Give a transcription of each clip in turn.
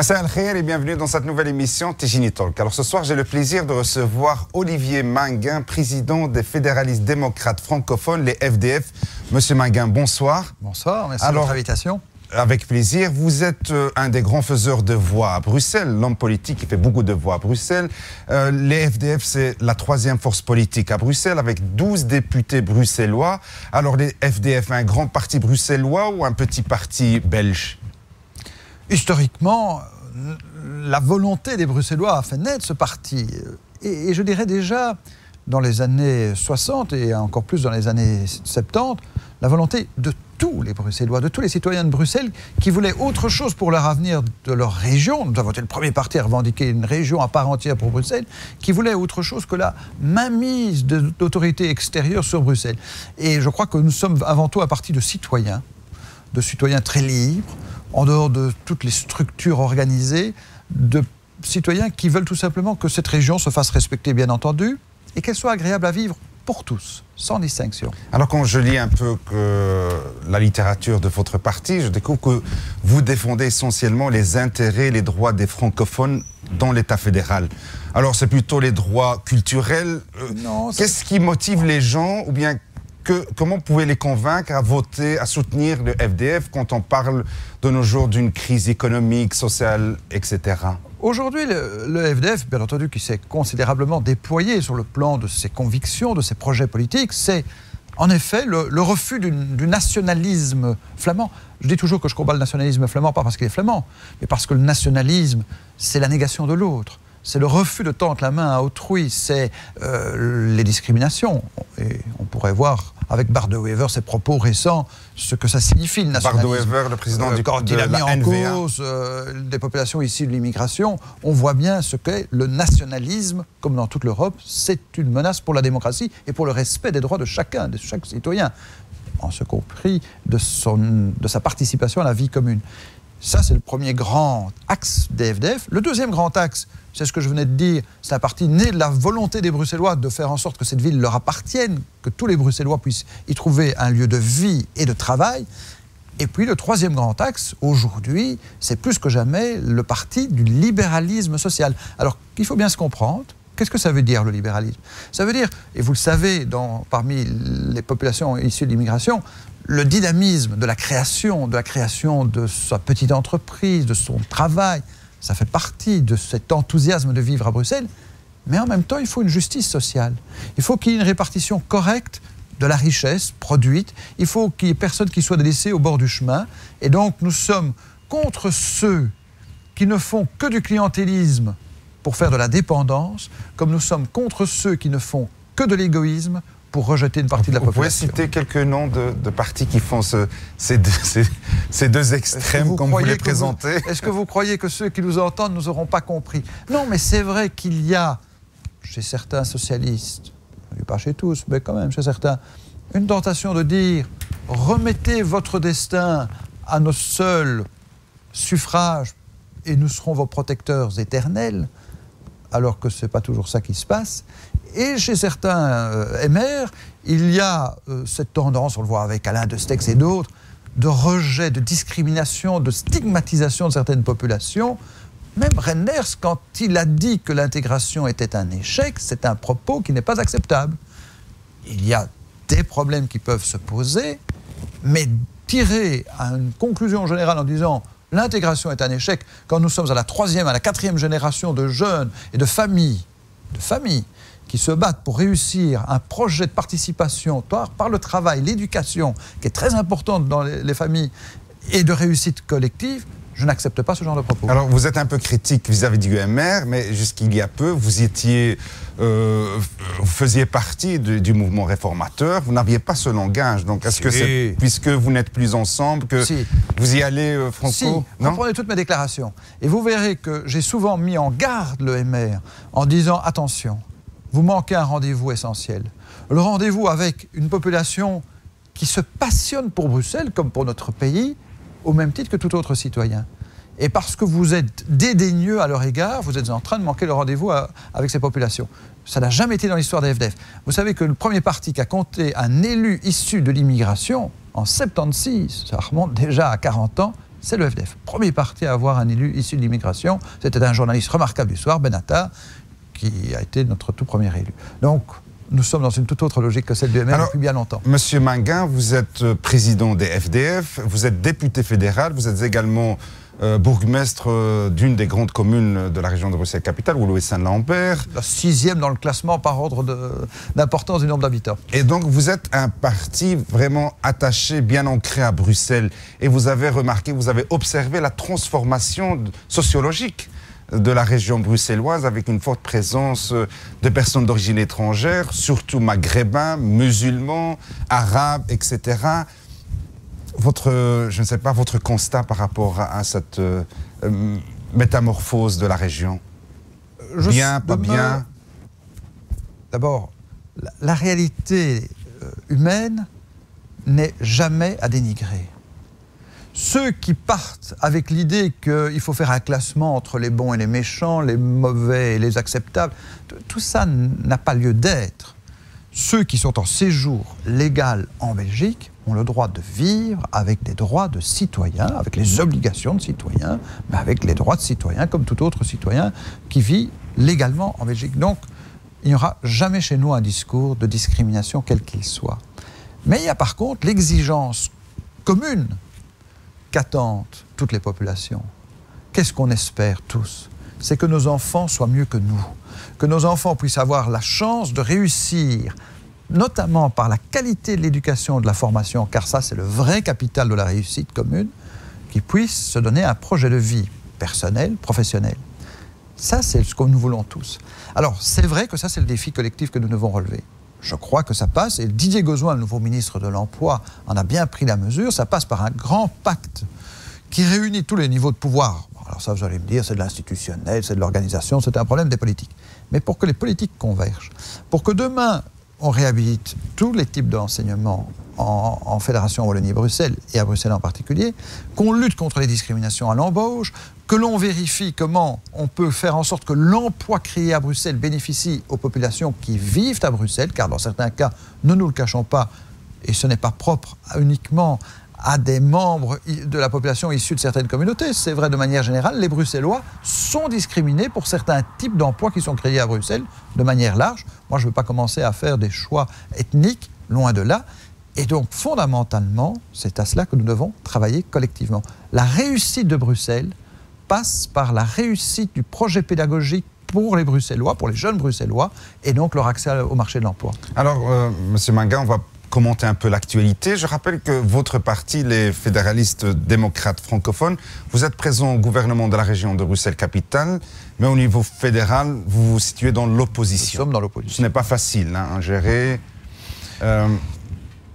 Massa al-Khair et bienvenue dans cette nouvelle émission Tijini Talk. Alors ce soir, j'ai le plaisir de recevoir Olivier Manguin, président des fédéralistes démocrates francophones, les FDF. Monsieur Manguin, bonsoir. Bonsoir, merci de votre invitation. Avec plaisir. Vous êtes un des grands faiseurs de voix à Bruxelles, l'homme politique qui fait beaucoup de voix à Bruxelles. Les FDF, c'est la troisième force politique à Bruxelles avec 12 députés bruxellois. Alors les FDF, un grand parti bruxellois ou un petit parti belge ? Historiquement, la volonté des Bruxellois a fait naître ce parti. Et je dirais déjà, dans les années 60 et encore plus dans les années 70, la volonté de tous les Bruxellois, de tous les citoyens de Bruxelles qui voulaient autre chose pour leur avenir de leur région. Nous avons été le premier parti à revendiquer une région à part entière pour Bruxelles, qui voulait autre chose que la mainmise d'autorités extérieures sur Bruxelles. Et je crois que nous sommes avant tout un parti de citoyens très libres, en dehors de toutes les structures organisées, de citoyens qui veulent tout simplement que cette région se fasse respecter, bien entendu, et qu'elle soit agréable à vivre pour tous, sans distinction. Alors quand je lis un peu la littérature de votre parti, je découvre que vous défendez essentiellement les intérêts et les droits des francophones dans l'État fédéral. Alors c'est plutôt les droits culturels. Qu'est-ce qui motive les gens, ou bien comment vous pouvez les convaincre à voter, à soutenir le FDF quand on parle de nos jours d'une crise économique, sociale, etc. Aujourd'hui, le FDF, bien entendu, qui s'est considérablement déployé sur le plan de ses convictions, de ses projets politiques, c'est en effet le refus du nationalisme flamand. Je dis toujours que je combats le nationalisme flamand, pas parce qu'il est flamand, mais parce que le nationalisme, c'est la négation de l'autre. C'est le refus de tendre la main à autrui, c'est les discriminations. Et on pourrait voir avec Bart De Wever, ses propos récents, ce que ça signifie le nationalisme. Bart De Wever, le président quand il a mis en cause des populations issues de l'immigration, on voit bien ce qu'est le nationalisme, comme dans toute l'Europe. C'est une menace pour la démocratie et pour le respect des droits de chacun, de chaque citoyen, en ce compris de sa participation à la vie commune. Ça, c'est le premier grand axe des FDF. Le deuxième grand axe, c'est ce que je venais de dire, c'est un parti né de la volonté des Bruxellois de faire en sorte que cette ville leur appartienne, que tous les Bruxellois puissent y trouver un lieu de vie et de travail. Et puis le troisième grand axe, aujourd'hui, c'est plus que jamais le parti du libéralisme social. Alors, il faut bien se comprendre. Qu'est-ce que ça veut dire, le libéralisme? Ça veut dire, et vous le savez, parmi les populations issues de l'immigration, le dynamisme de la création de sa petite entreprise, de son travail, ça fait partie de cet enthousiasme de vivre à Bruxelles. Mais en même temps, il faut une justice sociale. Il faut qu'il y ait une répartition correcte de la richesse produite. Il faut qu'il n'y ait personne qui soit laissé au bord du chemin. Et donc, nous sommes contre ceux qui ne font que du clientélisme pour faire de la dépendance, comme nous sommes contre ceux qui ne font que de l'égoïsme pour rejeter une partie de la population. Vous pouvez citer quelques noms de partis qui font ces deux extrêmes, comme vous les présentez? Est-ce que vous croyez que ceux qui nous entendent nous auront pas compris? Non, mais c'est vrai qu'il y a, chez certains socialistes, pas chez tous, mais quand même chez certains, une tentation de dire « remettez votre destin à nos seuls suffrages et nous serons vos protecteurs éternels », alors que ce n'est pas toujours ça qui se passe. Et chez certains MR, il y a cette tendance, on le voit avec Alain Destex et d'autres, de rejet, de discrimination, de stigmatisation de certaines populations. Même Renders, quand il a dit que l'intégration était un échec, c'est un propos qui n'est pas acceptable. Il y a des problèmes qui peuvent se poser, mais tirer à une conclusion générale en disant l'intégration est un échec, quand nous sommes à la 3e, à la 4e génération de jeunes et de familles qui se battent pour réussir un projet de participation par le travail, l'éducation, qui est très importante dans les familles, et de réussite collective, je n'accepte pas ce genre de propos. Alors, vous êtes un peu critique vis-à-vis du MR, mais jusqu'il y a peu, vous faisiez partie du mouvement réformateur, vous n'aviez pas ce langage. Donc, est-ce que c'est, puisque vous n'êtes plus ensemble, que vous y allez franco? Si, reprenez toutes mes déclarations. Et vous verrez que j'ai souvent mis en garde le MR en disant « Attention, vous manquez un rendez-vous essentiel. Le rendez-vous avec une population qui se passionne pour Bruxelles, comme pour notre pays, au même titre que tout autre citoyen. Et parce que vous êtes dédaigneux à leur égard, vous êtes en train de manquer le rendez-vous avec ces populations. Ça n'a jamais été dans l'histoire des FDF. Vous savez que le premier parti qui a compté un élu issu de l'immigration, en 76, ça remonte déjà à 40 ans, c'est le FDF. Premier parti à avoir un élu issu de l'immigration, c'était un journaliste remarquable du soir, Benatar, qui a été notre tout premier élu. Donc, nous sommes dans une toute autre logique que celle du MR depuis bien longtemps. Monsieur Manguin, vous êtes président des FDF, vous êtes député fédéral, vous êtes également bourgmestre d'une des grandes communes de la région de Bruxelles-Capitale, Woluwe-Saint-Lambert. La 6e dans le classement par ordre d'importance du nombre d'habitants. Et donc vous êtes un parti vraiment attaché, bien ancré à Bruxelles. Et vous avez remarqué, vous avez observé la transformation sociologique de la région bruxelloise avec une forte présence de personnes d'origine étrangère, surtout maghrébins, musulmans, arabes, etc. Je ne sais pas, votre constat par rapport à cette métamorphose de la région? Bien, pas bien? D'abord, la réalité humaine n'est jamais à dénigrer. Ceux qui partent avec l'idée qu'il faut faire un classement entre les bons et les méchants, les mauvais et les acceptables, tout ça n'a pas lieu d'être. Ceux qui sont en séjour légal en Belgique ont le droit de vivre avec des droits de citoyens, avec les obligations de citoyens, mais avec les droits de citoyens comme tout autre citoyen qui vit légalement en Belgique. Donc, il n'y aura jamais chez nous un discours de discrimination quel qu'il soit. Mais il y a par contre l'exigence commune qu'attendent toutes les populations. Qu'est-ce qu'on espère tous? C'est que nos enfants soient mieux que nous, que nos enfants puissent avoir la chance de réussir, notamment par la qualité de l'éducation et de la formation, car ça c'est le vrai capital de la réussite commune, qu'ils puissent se donner un projet de vie personnel, professionnel. Ça c'est ce que nous voulons tous. Alors c'est vrai que ça c'est le défi collectif que nous devons relever. Je crois que ça passe, et Didier Gauzoin, le nouveau ministre de l'Emploi, en a bien pris la mesure, ça passe par un grand pacte qui réunit tous les niveaux de pouvoir. Alors ça, vous allez me dire, c'est de l'institutionnel, c'est de l'organisation, c'est un problème des politiques. Mais pour que les politiques convergent, pour que demain, on réhabilite tous les types d'enseignement en Fédération Wallonie-Bruxelles, et à Bruxelles en particulier, qu'on lutte contre les discriminations à l'embauche, que l'on vérifie comment on peut faire en sorte que l'emploi créé à Bruxelles bénéficie aux populations qui vivent à Bruxelles, car dans certains cas, ne nous le cachons pas, et ce n'est pas propre uniquement à des membres de la population issus de certaines communautés. C'est vrai de manière générale, les Bruxellois sont discriminés pour certains types d'emplois qui sont créés à Bruxelles de manière large. Moi, je ne veux pas commencer à faire des choix ethniques, loin de là. Et donc, fondamentalement, c'est à cela que nous devons travailler collectivement. La réussite de Bruxelles passe par la réussite du projet pédagogique pour les Bruxellois, pour les jeunes Bruxellois, et donc leur accès au marché de l'emploi. Alors, M. Manguin, on va commenter un peu l'actualité. Je rappelle que votre parti, les fédéralistes démocrates francophones, vous êtes présent au gouvernement de la région de Bruxelles-Capitale, mais au niveau fédéral, vous vous situez dans l'opposition. Nous sommes dans l'opposition. Ce n'est pas facile à gérer.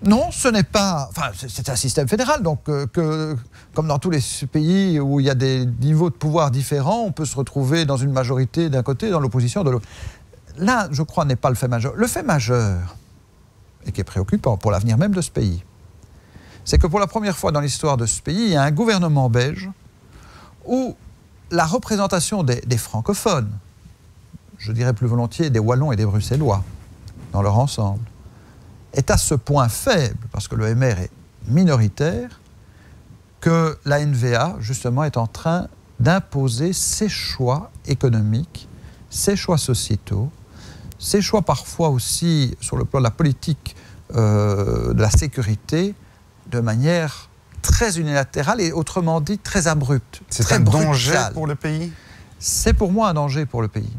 Non, ce n'est pas... Enfin, c'est un système fédéral, donc comme dans tous les pays où il y a des niveaux de pouvoir différents, on peut se retrouver dans une majorité d'un côté, dans l'opposition de l'autre. Là, je crois, n'est pas le fait majeur. Le fait majeur, et qui est préoccupant pour l'avenir même de ce pays, c'est que pour la première fois dans l'histoire de ce pays, il y a un gouvernement belge où la représentation des francophones, je dirais plus volontiers des Wallons et des Bruxellois, dans leur ensemble, est à ce point faible, parce que le MR est minoritaire, que la NVA, justement, est en train d'imposer ses choix économiques, ses choix sociétaux, ses choix parfois aussi sur le plan de la politique de la sécurité, de manière très unilatérale et autrement dit très abrupte. C'est un danger pour le pays? C'est pour moi un danger pour le pays.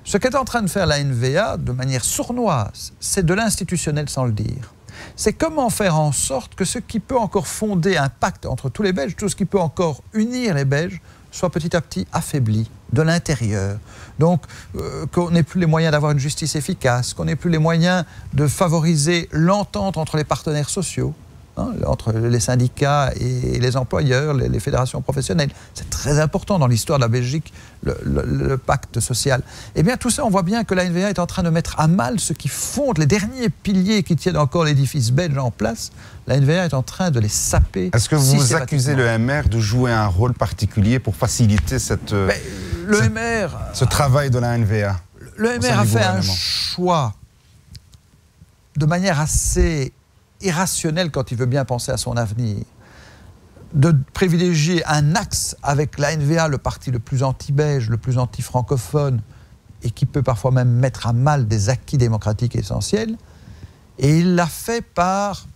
Ce qu'est en train de faire la NVA de manière sournoise, c'est de l'institutionnel sans le dire. C'est comment faire en sorte que ce qui peut encore fonder un pacte entre tous les Belges, tout ce qui peut encore unir les Belges, soit petit à petit affaibli de l'intérieur. Donc, qu'on n'ait plus les moyens d'avoir une justice efficace, qu'on n'ait plus les moyens de favoriser l'entente entre les partenaires sociaux, hein, entre les syndicats et les employeurs, les fédérations professionnelles. C'est très important dans l'histoire de la Belgique, le pacte social. Eh bien, tout ça, on voit bien que la NVA est en train de mettre à mal ce qui fonde, les derniers piliers qui tiennent encore l'édifice belge en place. La NVA est en train de les saper. Est-ce que vous accusez le MR de jouer un rôle particulier pour faciliter ce travail de la NVA? Le MR a fait un choix de manière assez irrationnelle quand il veut bien penser à son avenir. de privilégier un axe avec l'ANVA, le parti le plus anti-belge, le plus anti-francophone, et qui peut parfois même mettre à mal des acquis démocratiques essentiels. Et il l'a fait par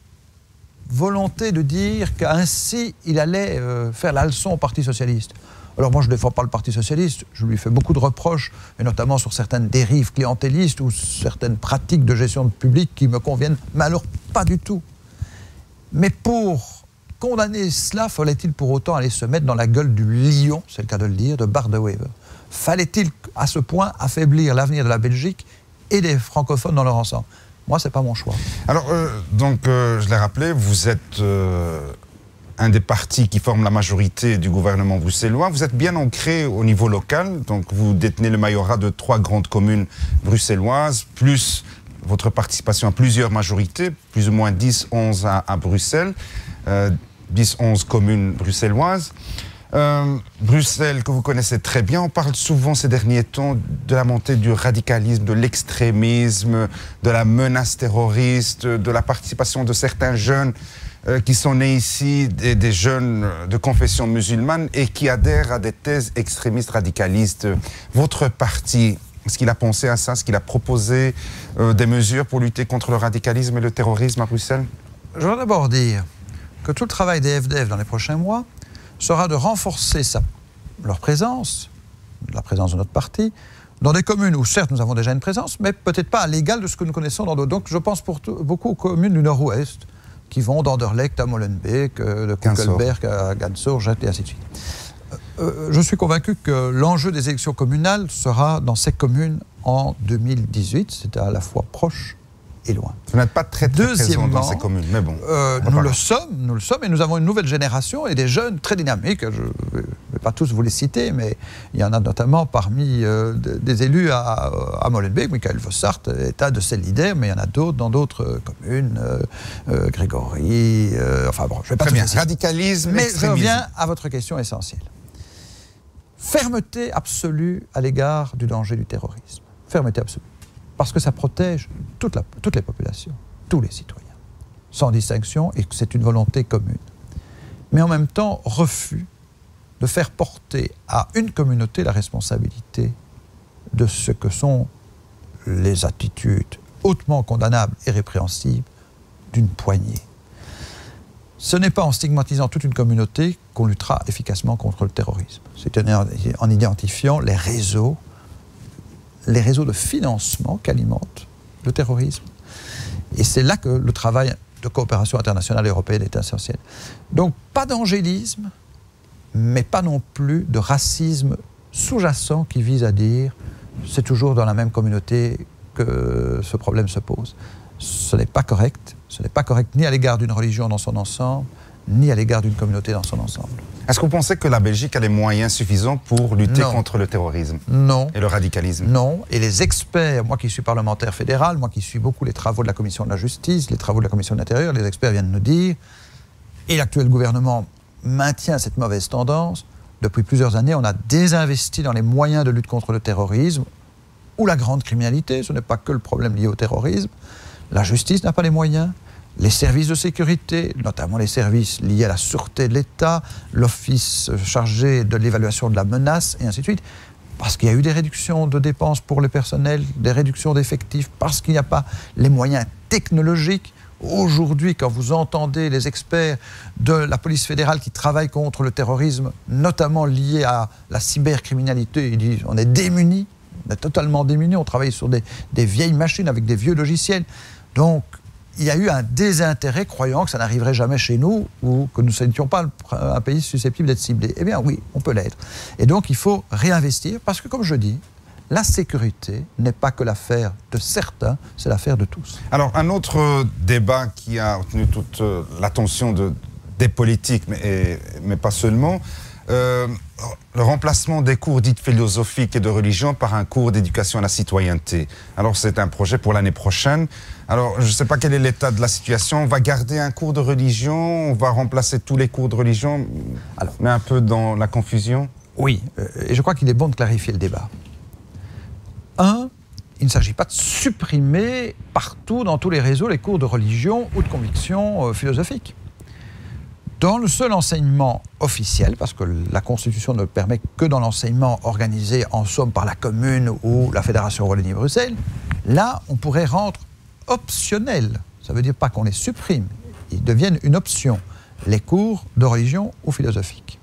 volonté de dire qu'ainsi il allait faire la leçon au Parti socialiste. Alors moi je ne défends pas le Parti socialiste, je lui fais beaucoup de reproches, et notamment sur certaines dérives clientélistes ou certaines pratiques de gestion de public qui me conviennent, mais alors pas du tout. Mais pour condamner cela, fallait-il pour autant aller se mettre dans la gueule du lion, c'est le cas de le dire, de Bart de Wever? Fallait-il à ce point affaiblir l'avenir de la Belgique et des francophones dans leur ensemble? Moi, ce n'est pas mon choix. Alors, je l'ai rappelé, vous êtes un des partis qui forment la majorité du gouvernement bruxellois. Vous êtes bien ancré au niveau local, donc vous détenez le majorat de 3 grandes communes bruxelloises, plus votre participation à plusieurs majorités, plus ou moins 10-11 à Bruxelles, 10-11 communes bruxelloises. Bruxelles, que vous connaissez très bien, on parle souvent ces derniers temps de la montée du radicalisme, de l'extrémisme, de la menace terroriste, de la participation de certains jeunes qui sont nés ici, des jeunes de confession musulmane et qui adhèrent à des thèses extrémistes radicalistes. Votre parti, est-ce qu'il a pensé à ça? Est-ce qu'il a proposé des mesures pour lutter contre le radicalisme et le terrorisme à Bruxelles? Je voudrais d'abord dire que tout le travail des FDF dans les prochains mois sera de renforcer leur présence, la présence de notre parti, dans des communes où certes nous avons déjà une présence, mais peut-être pas à l'égal de ce que nous connaissons dans d'autres. Donc je pense beaucoup aux communes du Nord-Ouest, qui vont d'Anderlecht à Molenbeek, de Kuckelberg à Gansourg, et ainsi de suite. Je suis convaincu que l'enjeu des élections communales sera dans ces communes en 2018. C'est à la fois proche et loin. Vous n'êtes pas très présent dans ces communes, mais bon. Nous le sommes, et nous avons une nouvelle génération et des jeunes très dynamiques. Je ne vais pas tous vous les citer, mais il y en a notamment parmi des élus à Molenbeek. Michael Vossart est un de ces leaders, mais il y en a d'autres dans d'autres communes, Grégory, enfin bon, je ne vais pas tous les citer. Radicalisme, mais extrémisme. je reviens à votre question essentielle. Fermeté absolue à l'égard du danger du terrorisme. Fermeté absolue. Parce que ça protège toutes les populations, tous les citoyens, sans distinction, et que c'est une volonté commune. Mais en même temps, refus de faire porter à une communauté la responsabilité de ce que sont les attitudes hautement condamnables et répréhensibles d'une poignée. Ce n'est pas en stigmatisant toute une communauté qu'on luttera efficacement contre le terrorisme. C'est en identifiant les réseaux de financement qu'alimentent le terrorisme. Et c'est là que le travail de coopération internationale et européenne est essentiel. Donc, pas d'angélisme, mais pas non plus de racisme sous-jacent qui vise à dire c'est toujours dans la même communauté que ce problème se pose. Ce n'est pas correct. Ce n'est pas correct ni à l'égard d'une religion dans son ensemble, ni à l'égard d'une communauté dans son ensemble. Est-ce que vous pensez que la Belgique a les moyens suffisants pour lutter contre le terrorisme et le radicalisme? Non. Et les experts, moi qui suis parlementaire fédéral, moi qui suis beaucoup les travaux de la Commission de la Justice, les travaux de la Commission de l'Intérieur, les experts viennent nous dire, et l'actuel gouvernement maintient cette mauvaise tendance, depuis plusieurs années, on a désinvesti dans les moyens de lutte contre le terrorisme ou la grande criminalité. Ce n'est pas que le problème lié au terrorisme. La justice n'a pas les moyens. Les services de sécurité, notamment les services liés à la sûreté de l'État, l'office chargé de l'évaluation de la menace, et ainsi de suite, parce qu'il y a eu des réductions de dépenses pour le personnel, des réductions d'effectifs, parce qu'il n'y a pas les moyens technologiques. Aujourd'hui, quand vous entendez les experts de la police fédérale qui travaillent contre le terrorisme, notamment lié à la cybercriminalité, ils disent on est démunis, on est totalement démunis, on travaille sur des vieilles machines avec des vieux logiciels. Donc, il y a eu un désintérêt croyant que ça n'arriverait jamais chez nous ou que nous n'étions pas un pays susceptible d'être ciblé. Eh bien oui, on peut l'être. Et donc il faut réinvestir parce que, comme je dis, la sécurité n'est pas que l'affaire de certains, c'est l'affaire de tous. Alors un autre débat qui a obtenu toute l'attention des politiques, mais pas seulement, le remplacement des cours dits philosophiques et de religion par un cours d'éducation à la citoyenneté. Alors c'est un projet pour l'année prochaine. Alors je ne sais pas quel est l'état de la situation. On va garder un cours de religion, on va remplacer tous les cours de religion. Alors, on est un peu dans la confusion. Oui, et je crois qu'il est bon de clarifier le débat. Un, il ne s'agit pas de supprimer partout, dans tous les réseaux, les cours de religion ou de conviction philosophique. Dans le seul enseignement officiel, parce que la Constitution ne le permet que dans l'enseignement organisé en somme par la commune ou la Fédération Wallonie-Bruxelles, là, on pourrait rendre optionnel, ça ne veut dire pas qu'on les supprime, ils deviennent une option, les cours de religion ou philosophique.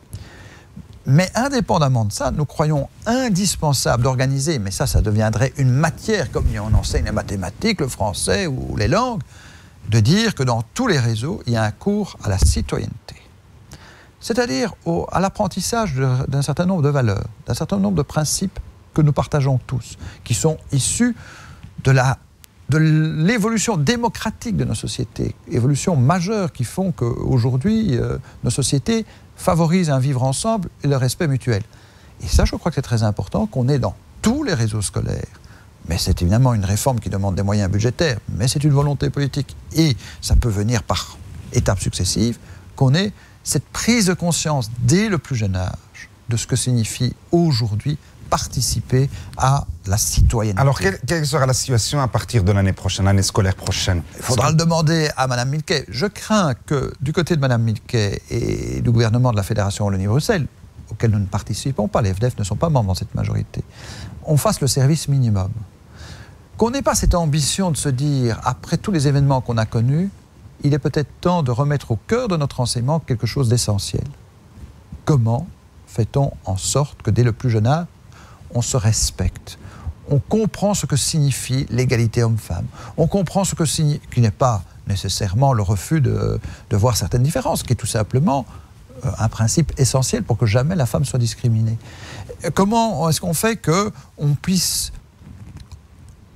Mais indépendamment de ça, nous croyons indispensable d'organiser, mais ça deviendrait une matière, comme on enseigne les mathématiques, le français ou les langues, de dire que dans tous les réseaux, il y a un cours à la citoyenneté. C'est-à-dire à l'apprentissage d'un certain nombre de valeurs, d'un certain nombre de principes que nous partageons tous, qui sont issus de l'évolution démocratique de nos sociétés, évolution majeure qui font qu'aujourd'hui, nos sociétés favorisent un vivre ensemble et le respect mutuel. Et ça, je crois que c'est très important qu'on ait dans tous les réseaux scolaires. Mais c'est évidemment une réforme qui demande des moyens budgétaires, mais c'est une volonté politique. Et ça peut venir par étapes successives, qu'on ait cette prise de conscience dès le plus jeune âge de ce que signifie aujourd'hui participer à la citoyenneté. Alors, quelle sera la situation à partir de l'année prochaine, l'année scolaire prochaine? Il faudra le demander à Mme Milquet. Je crains que, du côté de Mme Milquet et du gouvernement de la Fédération Wallonie-Bruxelles, auquel nous ne participons pas, les FDF ne sont pas membres dans cette majorité, on fasse le service minimum. Qu'on n'ait pas cette ambition de se dire, après tous les événements qu'on a connus, il est peut-être temps de remettre au cœur de notre enseignement quelque chose d'essentiel. Comment fait-on en sorte que dès le plus jeune âge, on se respecte? On comprend ce que signifie l'égalité homme-femme. On comprend ce que signifie, qui n'est pas nécessairement le refus de voir certaines différences, qui est tout simplement un principe essentiel pour que jamais la femme soit discriminée. Comment est-ce qu'on fait qu'on puisse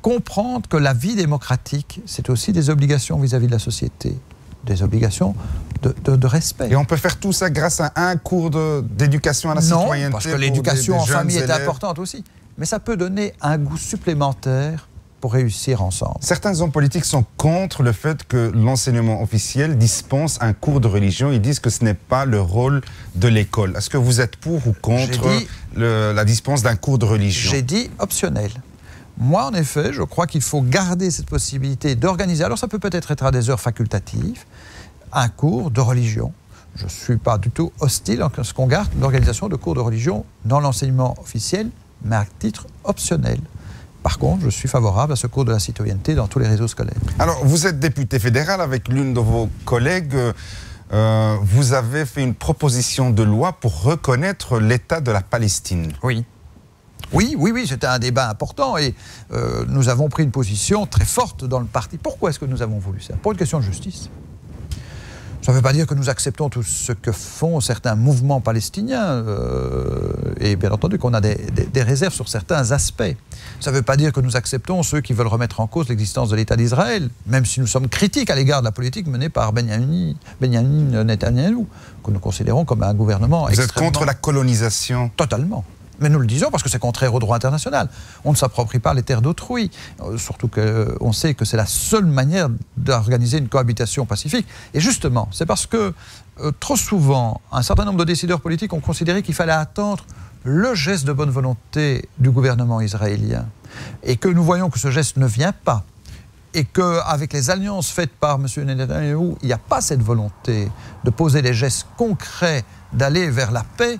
comprendre que la vie démocratique, c'est aussi des obligations vis-à-vis de la société, des obligations de respect. Et on peut faire tout ça grâce à un cours d'éducation à la citoyenneté? Non, parce que l'éducation en famille est importante aussi. Mais ça peut donner un goût supplémentaire pour réussir ensemble. Certains hommes politiques sont contre le fait que l'enseignement officiel dispense un cours de religion. Ils disent que ce n'est pas le rôle de l'école. Est-ce que vous êtes pour ou contre la dispense d'un cours de religion? J'ai dit optionnel. Moi, en effet, je crois qu'il faut garder cette possibilité d'organiser. Alors, ça peut peut-être être à des heures facultatives, un cours de religion. Je ne suis pas du tout hostile à ce qu'on garde l'organisation de cours de religion dans l'enseignement officiel, mais à titre optionnel. Par contre, je suis favorable à ce cours de la citoyenneté dans tous les réseaux scolaires. Alors, vous êtes député fédéral avec l'une de vos collègues. Vous avez fait une proposition de loi pour reconnaître l'État de la Palestine. Oui. Oui, c'était un débat important et nous avons pris une position très forte dans le parti. Pourquoi est-ce que nous avons voulu ça? Pour une question de justice. Ça ne veut pas dire que nous acceptons tout ce que font certains mouvements palestiniens et bien entendu qu'on a des réserves sur certains aspects. Ça ne veut pas dire que nous acceptons ceux qui veulent remettre en cause l'existence de l'État d'Israël, même si nous sommes critiques à l'égard de la politique menée par Benjamin Netanyahou, que nous considérons comme un gouvernement extrêmement... Vous êtes contre la colonisation? Totalement. Mais nous le disons parce que c'est contraire au droit international. On ne s'approprie pas les terres d'autrui. Surtout qu'on sait que c'est la seule manière d'organiser une cohabitation pacifique. Et justement, c'est parce que trop souvent, un certain nombre de décideurs politiques ont considéré qu'il fallait attendre le geste de bonne volonté du gouvernement israélien. Et que nous voyons que ce geste ne vient pas. Et qu'avec les alliances faites par M. Netanyahou, il n'y a pas cette volonté de poser des gestes concrets, d'aller vers la paix,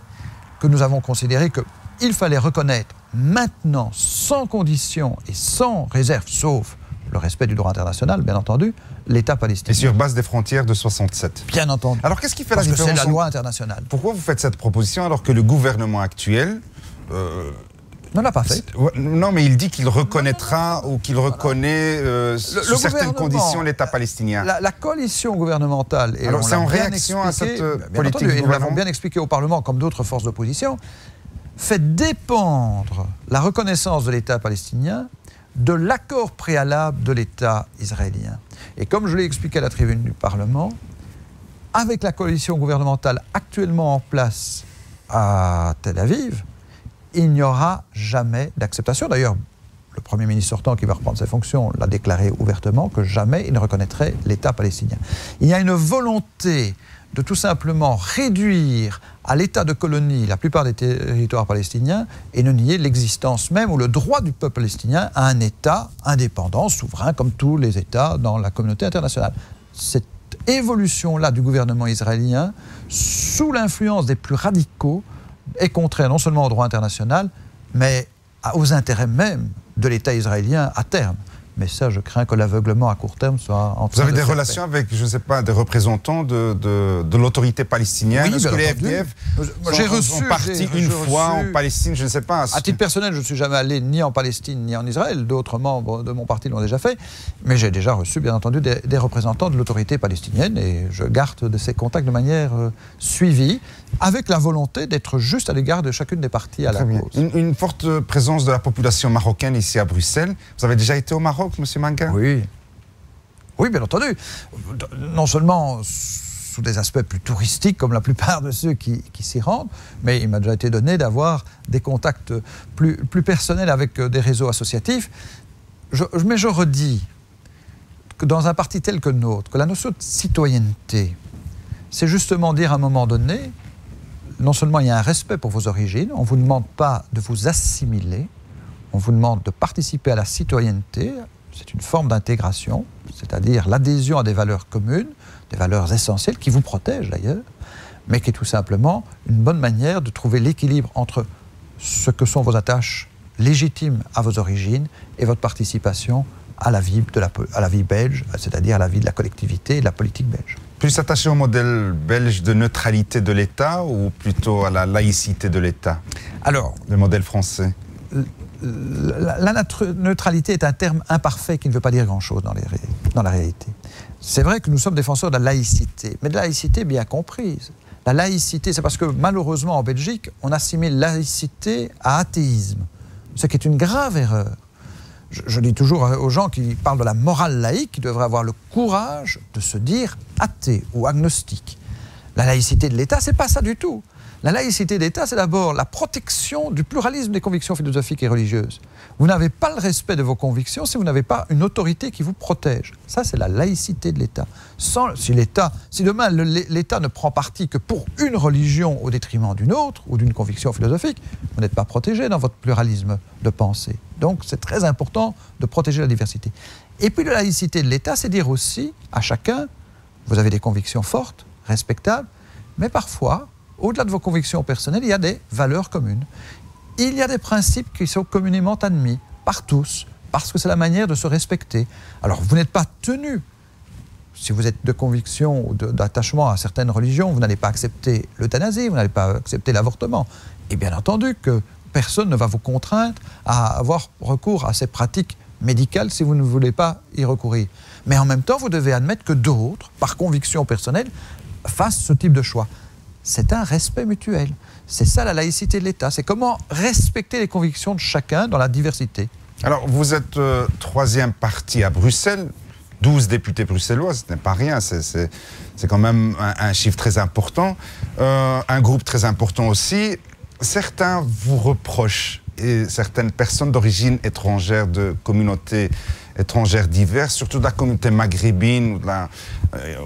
que nous avons considéré que il fallait reconnaître maintenant, sans condition et sans réserve, sauf le respect du droit international, bien entendu, l'État palestinien. Et sur base des frontières de 67. Bien entendu. Alors qu'est-ce qui fait la différence? Parce que c'est la loi internationale. Pourquoi vous faites cette proposition alors que le gouvernement actuel... ne l'a pas fait. Non, mais il dit qu'il reconnaîtra ou qu'il reconnaît sous certaines conditions l'État palestinien. La coalition gouvernementale... Et alors c'est en réaction à cette politique du gouvernement. Nous l'avons bien expliqué au Parlement, comme d'autres forces d'opposition, fait dépendre la reconnaissance de l'État palestinien de l'accord préalable de l'État israélien. Et comme je l'ai expliqué à la tribune du Parlement, avec la coalition gouvernementale actuellement en place à Tel Aviv, il n'y aura jamais d'acceptation. D'ailleurs, le Premier ministre sortant qui va reprendre ses fonctions l'a déclaré ouvertement que jamais il ne reconnaîtrait l'État palestinien. Il y a une volonté de tout simplement réduire à l'état de colonie la plupart des territoires palestiniens et ne nier l'existence même ou le droit du peuple palestinien à un État indépendant, souverain, comme tous les États dans la communauté internationale. C'est évolution-là du gouvernement israélien, sous l'influence des plus radicaux, est contraire non seulement au droit international, mais aux intérêts même de l'État israélien à terme. Mais ça, je crains que l'aveuglement à court terme soit en train de... Vous avez des relations avec, je ne sais pas, des représentants de l'autorité palestinienne? Oui, est-ce que les FDF sont partis une fois en Palestine? Je ne sais pas. À titre personnel, je ne suis jamais allé ni en Palestine ni en Israël. D'autres membres de mon parti l'ont déjà fait. Mais j'ai déjà reçu, bien entendu, des représentants de l'autorité palestinienne et je garde de ces contacts de manière suivie, avec la volonté d'être juste à l'égard de chacune des parties à la cause. Une forte présence de la population marocaine ici à Bruxelles. Vous avez déjà été au Maroc, M. Manga? Oui. Oui, bien entendu. Non seulement sous des aspects plus touristiques, comme la plupart de ceux qui s'y rendent, mais il m'a déjà été donné d'avoir des contacts plus personnels avec des réseaux associatifs. Mais je redis que dans un parti tel que le nôtre, que la notion de citoyenneté, c'est justement dire à un moment donné, non seulement il y a un respect pour vos origines, on ne vous demande pas de vous assimiler, on vous demande de participer à la citoyenneté, c'est une forme d'intégration, c'est-à-dire l'adhésion à des valeurs communes, des valeurs essentielles qui vous protègent d'ailleurs, mais qui est tout simplement une bonne manière de trouver l'équilibre entre ce que sont vos attaches légitimes à vos origines et votre participation à la vie belge, c'est-à-dire à la vie de la collectivité et de la politique belge. Plus attaché au modèle belge de neutralité de l'État ou plutôt à la laïcité de l'État? Alors, le modèle français. La neutralité est un terme imparfait qui ne veut pas dire grand-chose dans la réalité. C'est vrai que nous sommes défenseurs de la laïcité, mais de la laïcité bien comprise. La laïcité, c'est parce que malheureusement en Belgique, on assimile laïcité à athéisme, ce qui est une grave erreur. Je dis toujours aux gens qui parlent de la morale laïque qu'ils devraient avoir le courage de se dire athée ou agnostique. La laïcité de l'État, c'est pas ça du tout. La laïcité d'État, c'est d'abord la protection du pluralisme des convictions philosophiques et religieuses. Vous n'avez pas le respect de vos convictions si vous n'avez pas une autorité qui vous protège. Ça, c'est la laïcité de l'État. Si demain l'État ne prend parti que pour une religion au détriment d'une autre ou d'une conviction philosophique, vous n'êtes pas protégé dans votre pluralisme de pensée. Donc, c'est très important de protéger la diversité. Et puis, la laïcité de l'État, c'est dire aussi à chacun, vous avez des convictions fortes, respectables, mais parfois, au-delà de vos convictions personnelles, il y a des valeurs communes. Il y a des principes qui sont communément admis par tous, parce que c'est la manière de se respecter. Alors, vous n'êtes pas tenu. Si vous êtes de conviction ou d'attachement à certaines religions, vous n'allez pas accepter l'euthanasie, vous n'allez pas accepter l'avortement. Et bien entendu que personne ne va vous contraindre à avoir recours à ces pratiques médicales si vous ne voulez pas y recourir. Mais en même temps, vous devez admettre que d'autres, par conviction personnelle, fassent ce type de choix. C'est un respect mutuel. C'est ça la laïcité de l'État. C'est comment respecter les convictions de chacun dans la diversité. Alors, vous êtes troisième parti à Bruxelles, 12 députés bruxellois, ce n'est pas rien, c'est quand même un chiffre très important, un groupe très important aussi. Certains vous reprochent, et certaines personnes d'origine étrangère, de communautés étrangères diverses, surtout de la communauté maghrébine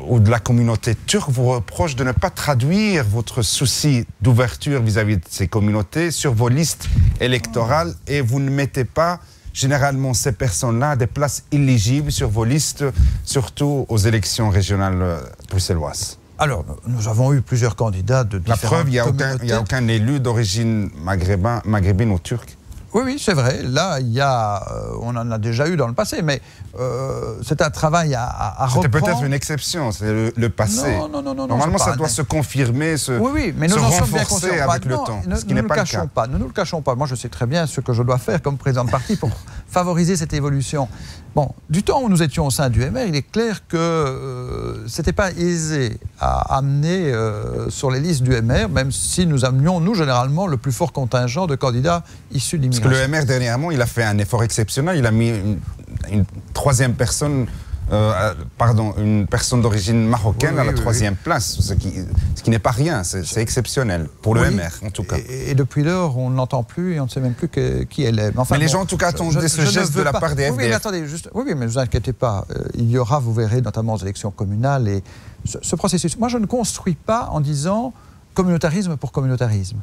ou de la communauté turque, vous reprochent de ne pas traduire votre souci d'ouverture vis-à-vis de ces communautés sur vos listes électorales et vous ne mettez pas généralement ces personnes-là à des places éligibles sur vos listes, surtout aux élections régionales bruxelloises. Alors, nous avons eu plusieurs candidats de différentes communautés. La preuve, il n'y a aucun élu d'origine maghrébine ou turque. Oui, c'est vrai. Là, on en a déjà eu dans le passé, mais c'est un travail à reprendre. C'était peut-être une exception, c'est le passé. Non. Normalement, ça doit se confirmer, se renforcer avec le temps, ce qui n'est pas le cas. Nous ne le cachons pas. Moi, je sais très bien ce que je dois faire comme président de parti pour favoriser cette évolution. Bon, du temps où nous étions au sein du MR, il est clair que ce n'était pas aisé à amener sur les listes du MR, même si nous amenions, nous, généralement, le plus fort contingent de candidats issus de l'immigration. Parce que le MR, dernièrement, il a fait un effort exceptionnel. Il a mis une troisième personne, une personne d'origine marocaine à la troisième place, ce qui n'est pas rien, c'est exceptionnel, pour le MR en tout cas. Et depuis lors, on ne l'entend plus et on ne sait même plus qui elle est. Mais les gens en tout cas attendaient ce geste de la part des FDF. Oui, mais attendez, mais ne vous inquiétez pas, il y aura, vous verrez, notamment aux élections communales, et ce processus. Moi, je ne construis pas en disant communautarisme pour communautarisme.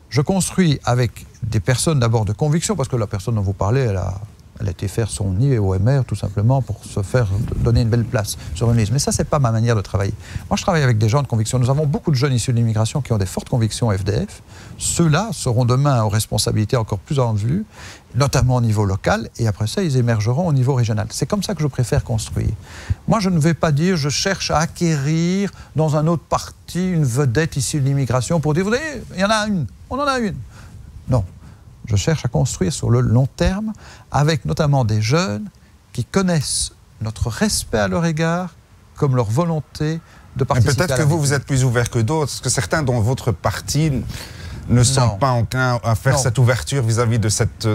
Je construis avec des personnes d'abord de conviction, parce que la personne dont vous parlez, elle a Elle a été faire son nid au MR, tout simplement, pour se faire donner une belle place sur une liste. Mais ça, c'est pas ma manière de travailler. Moi, je travaille avec des gens de conviction. Nous avons beaucoup de jeunes issus de l'immigration qui ont des fortes convictions FDF. Ceux-là seront demain aux responsabilités encore plus en vue, notamment au niveau local, et après ça, ils émergeront au niveau régional. C'est comme ça que je préfère construire. Moi, je ne vais pas dire, je cherche à acquérir dans un autre parti une vedette issue de l'immigration pour dire, vous voyez, il y en a une, on en a une. Non. Je cherche à construire sur le long terme, avec notamment des jeunes qui connaissent notre respect à leur égard, comme leur volonté de participer. Peut-être que vous êtes plus ouvert que d'autres, parce que certains dans votre parti ne sont pas enclins à faire cette ouverture vis-à-vis de cette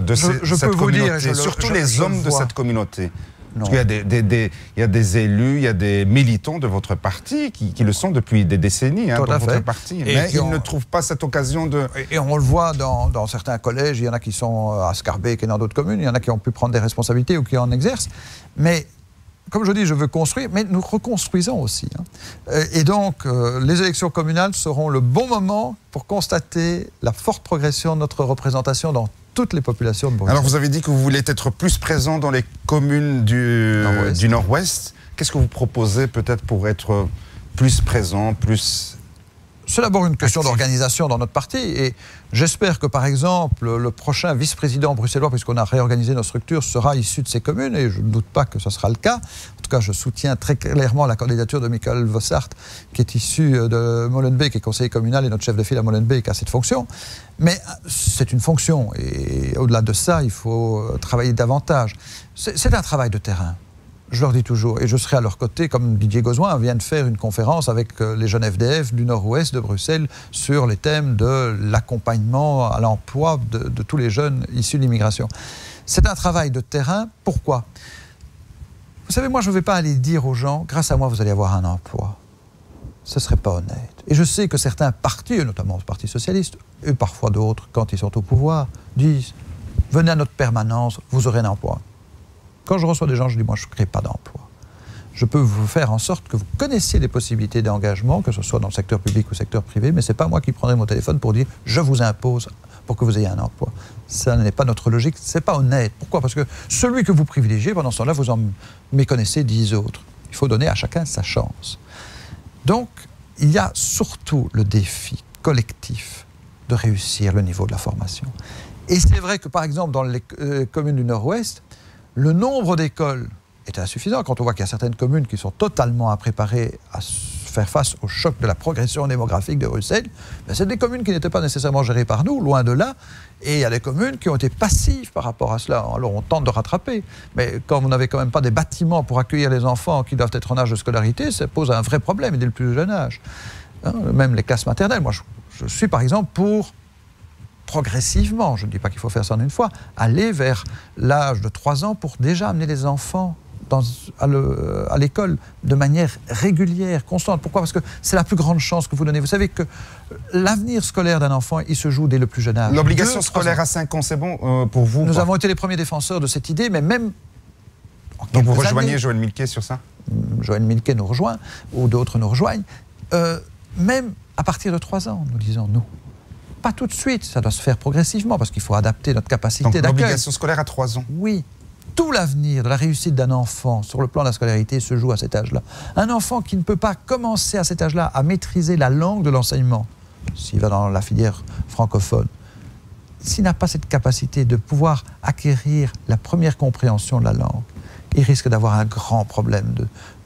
communauté, surtout les hommes de cette communauté. Parce qu'il y a des élus, il y a des militants de votre parti qui le sont depuis des décennies dans votre parti. Mais ils ne trouvent pas cette occasion de... Et on le voit dans certains collèges, il y en a qui sont à Scarbeck et dans d'autres communes, il y en a qui ont pu prendre des responsabilités ou qui en exercent. Mais comme je dis, je veux construire, mais nous reconstruisons aussi. Et donc, les élections communales seront le bon moment pour constater la forte progression de notre représentation dans toutes les populations de Bruxelles. Alors, vous avez dit que vous voulez être plus présent dans les communes du Nord-Ouest. Qu'est-ce que vous proposez peut-être pour être plus présent, plus... C'est d'abord une question d'organisation dans notre parti et j'espère que par exemple le prochain vice-président bruxellois, puisqu'on a réorganisé nos structures, sera issu de ces communes et je ne doute pas que ce sera le cas. En tout cas, je soutiens très clairement la candidature de Michael Vossart qui est issu de Molenbeek, qui est conseiller communal et notre chef de file à Molenbeek a cette fonction. Mais c'est une fonction et au-delà de ça, il faut travailler davantage. C'est un travail de terrain. Je leur dis toujours, et je serai à leur côté, comme Didier Gauzoin vient de faire une conférence avec les jeunes FDF du nord-ouest de Bruxelles sur les thèmes de l'accompagnement à l'emploi de tous les jeunes issus de l'immigration. C'est un travail de terrain. Pourquoi? Vous savez, moi, je ne vais pas aller dire aux gens, grâce à moi, vous allez avoir un emploi. Ce ne serait pas honnête. Et je sais que certains partis, notamment le Parti socialiste, et parfois d'autres, quand ils sont au pouvoir, disent, venez à notre permanence, vous aurez un emploi. Quand je reçois des gens, je dis, moi, je ne crée pas d'emploi. Je peux vous faire en sorte que vous connaissiez les possibilités d'engagement, que ce soit dans le secteur public ou le secteur privé, mais ce n'est pas moi qui prendrai mon téléphone pour dire, je vous impose pour que vous ayez un emploi. Ça n'est pas notre logique, ce n'est pas honnête. Pourquoi? Parce que celui que vous privilégiez, pendant ce temps-là, vous en méconnaissez 10 autres. Il faut donner à chacun sa chance. Donc, il y a surtout le défi collectif de réussir le niveau de la formation. Et c'est vrai que, par exemple, dans les communes du Nord-Ouest, le nombre d'écoles est insuffisant. Quand on voit qu'il y a certaines communes qui sont totalement impréparées à faire face au choc de la progression démographique de Bruxelles, ben c'est des communes qui n'étaient pas nécessairement gérées par nous, loin de là. Et il y a des communes qui ont été passives par rapport à cela. Alors on tente de rattraper. Mais quand vous n'avez quand même pas des bâtiments pour accueillir les enfants qui doivent être en âge de scolarité, ça pose un vrai problème dès le plus jeune âge. Même les classes maternelles. Moi, je suis par exemple pour... progressivement, je ne dis pas qu'il faut faire ça en une fois, aller vers l'âge de 3 ans pour déjà amener les enfants à l'école de manière régulière, constante. Pourquoi? Parce que c'est la plus grande chance que vous donnez. Vous savez que l'avenir scolaire d'un enfant, il se joue dès le plus jeune âge. L'obligation scolaire à 5 ans, c'est bon pour vous? Nous avons été les premiers défenseurs de cette idée, mais même... Donc vous rejoignez Joël Milquet sur ça? Joël Milquet nous rejoint, ou d'autres nous rejoignent. Même à partir de 3 ans, nous disons, nous. Pas tout de suite, ça doit se faire progressivement parce qu'il faut adapter notre capacité d'accueil. Donc l'obligation scolaire à 3 ans? Oui. Tout l'avenir de la réussite d'un enfant sur le plan de la scolarité se joue à cet âge-là. Un enfant qui ne peut pas commencer à cet âge-là à maîtriser la langue de l'enseignement, s'il va dans la filière francophone, s'il n'a pas cette capacité de pouvoir acquérir la première compréhension de la langue, il risque d'avoir un grand problème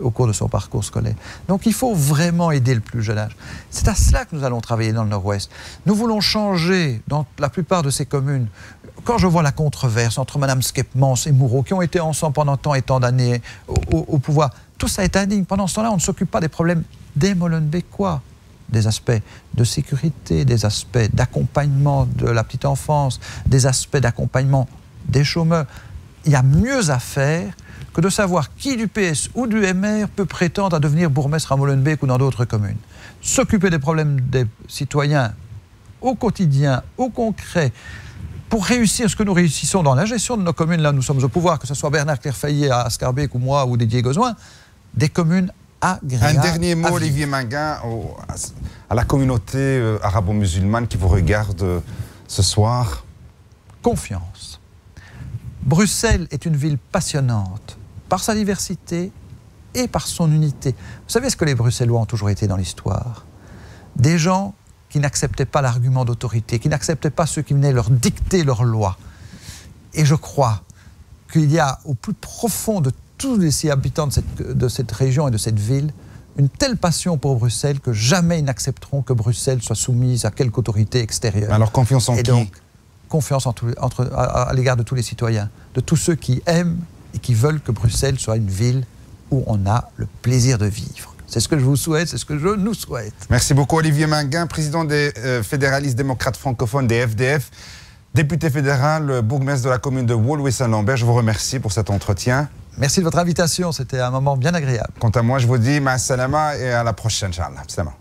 au cours de son parcours scolaire. Donc il faut vraiment aider le plus jeune âge. C'est à cela que nous allons travailler dans le Nord-Ouest. Nous voulons changer dans la plupart de ces communes. Quand je vois la controverse entre Mme Skepmans et Moureau, qui ont été ensemble pendant tant et tant d'années au pouvoir, tout ça est indigne. Pendant ce temps-là, on ne s'occupe pas des problèmes des Molenbeekois, des aspects de sécurité, des aspects d'accompagnement de la petite enfance, des aspects d'accompagnement des chômeurs. Il y a mieux à faire que de savoir qui du PS ou du MR peut prétendre à devenir bourgmestre à Molenbeek ou dans d'autres communes. S'occuper des problèmes des citoyens au quotidien, au concret, pour réussir ce que nous réussissons dans la gestion de nos communes, là nous sommes au pouvoir, que ce soit Bernard Clairfaillier à Scarbeck ou moi ou Didier Gauzoin, des communes agréables. Un dernier mot, Olivier Minguin, à la communauté arabo-musulmane qui vous regarde ce soir. Confiance. Bruxelles est une ville passionnante par sa diversité et par son unité. Vous savez ce que les Bruxellois ont toujours été dans l'histoire? Des gens qui n'acceptaient pas l'argument d'autorité, qui n'acceptaient pas ceux qui venaient leur dicter leurs lois. Et je crois qu'il y a au plus profond de tous les habitants de cette région et de cette ville une telle passion pour Bruxelles que jamais ils n'accepteront que Bruxelles soit soumise à quelque autorité extérieure. Alors confiance en qui? Et donc, confiance à l'égard de tous les citoyens, de tous ceux qui aiment et qui veulent que Bruxelles soit une ville où on a le plaisir de vivre. C'est ce que je vous souhaite, c'est ce que je nous souhaite. Merci beaucoup Olivier Minguin, président des fédéralistes démocrates francophones des FDF, député fédéral, bourgmestre de la commune de Woluwe-Saint-Lambert. Je vous remercie pour cet entretien. Merci de votre invitation, c'était un moment bien agréable. Quant à moi, je vous dis ma salama et à la prochaine, Inch'Allah. Salama.